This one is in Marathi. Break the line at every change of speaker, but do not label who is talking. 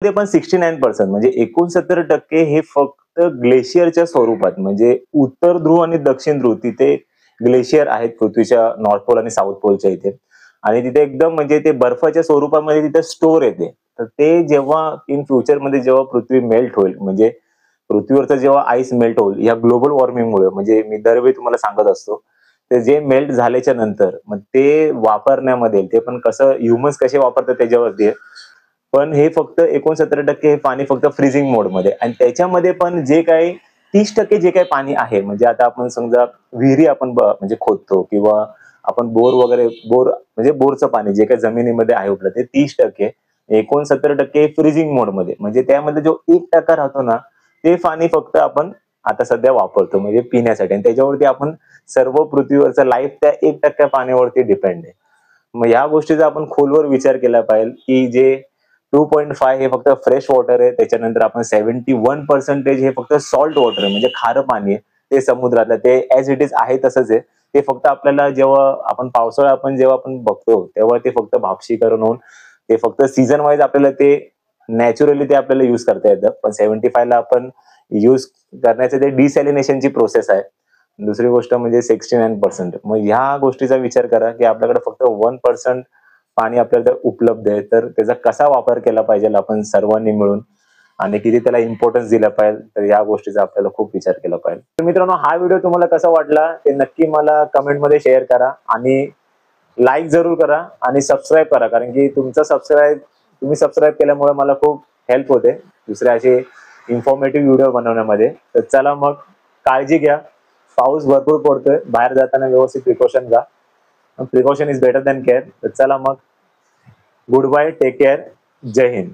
ते पण 69% म्हणजे 69% हे फक्त ग्लेशियरच्या स्वरूपात, म्हणजे उत्तर ध्रुव आणि दक्षिण ध्रुव तिथे ग्लेशियर आहेत पृथ्वीच्या नॉर्थ पोल आणि साऊथ पोलच्या इथे. आणि तिथे एकदम म्हणजे ते बर्फाच्या स्वरूपामध्ये तिथे स्टोअर येते. तर ते जेव्हा इन फ्युचरमध्ये जेव्हा पृथ्वी मेल्ट होईल, म्हणजे पृथ्वीवरचं जेव्हा आईस मेल्ट होईल या ग्लोबल वॉर्मिंगमुळे, म्हणजे मी दरवेळी तुम्हाला सांगत असतो, ते जे मेल्ट झाल्याच्या नंतर मग ते वापरण्यामध्ये ते पण कसं ह्युमन्स कसे वापरतात त्याच्यावरती आहे. पण हे फक्त 69% हे पाणी फक्त फ्रीजिंग मोडमध्ये, आणि त्याच्यामध्ये पण जे काही 30% जे काही पाणी आहे, म्हणजे आता आपण समजा विहिरी आपण म्हणजे खोदतो किंवा आपण बोर वगैरे, बोर म्हणजे बोरचं पाणी जे काही जमिनीमध्ये आहे उपलब्ध ते 30%, 69% फ्रीजिंग मोडमध्ये, म्हणजे त्यामध्ये जो 1% राहतो ना, ते पाणी फक्त आपण आता सध्या वापरतो म्हणजे पिण्यासाठी, आणि त्याच्यावरती आपण सर्व पृथ्वीवरचं लाईफ त्या 1% पाण्यावरती डिपेंड आहे. मग या गोष्टीचा आपण खोलवर विचार केला पाहिजे, की जे 2.5 हे फक्त फ्रेश वॉटर आहे, त्याच्यानंतर आपण 71% हे फक्त सॉल्ट वॉटर आहे, म्हणजे खारं पाणी आहे, ते समुद्रातलं ते ऍज इट इज आहे तसंच आहे. ते फक्त आपल्याला जेव्हा आपण पावसाळा जेव्हा आपण बघतो तेव्हा ते फक्त भापशीकरण होऊन ते फक्त सीझन वाईज आपल्याला ते नॅचरली ते आपल्याला युज करता येतं. पण 75 ला आपण युज करण्याचं ते डिसॅलिनेशनची प्रोसेस आहे. दुसरी गोष्ट म्हणजे 69%. मग ह्या गोष्टीचा विचार करा, की आपल्याकडे फक्त 1% पाणी आपल्याला उपलब्ध आहे, तर त्याचा कसा वापर केला पाहिजे आपण सर्वांनी मिळून, आणि किती त्याला इम्पॉर्टन्स दिला पाहिजे, तर या गोष्टीचा आपल्याला खूप विचार केला पाहिजे. तर मित्रांनो, हा व्हिडिओ तुम्हाला कसा वाटला ते नक्की मला कमेंटमध्ये शेअर करा, आणि लाईक जरूर करा आणि सबस्क्राईब करा, कारण की तुम्ही सबस्क्राईब केल्यामुळे मला खूप हेल्प होते दुसरे असे इन्फॉर्मेटिव्ह व्हिडिओ बनवण्यामध्ये. तर चला मग, काळजी घ्या. पाऊस भरपूर पडतोय, बाहेर जाताना व्यवस्थित प्रिकॉशन घ्या. Precaution is better than care. तर चला मग, गुड बाय, टेक केअर, जय हिंद.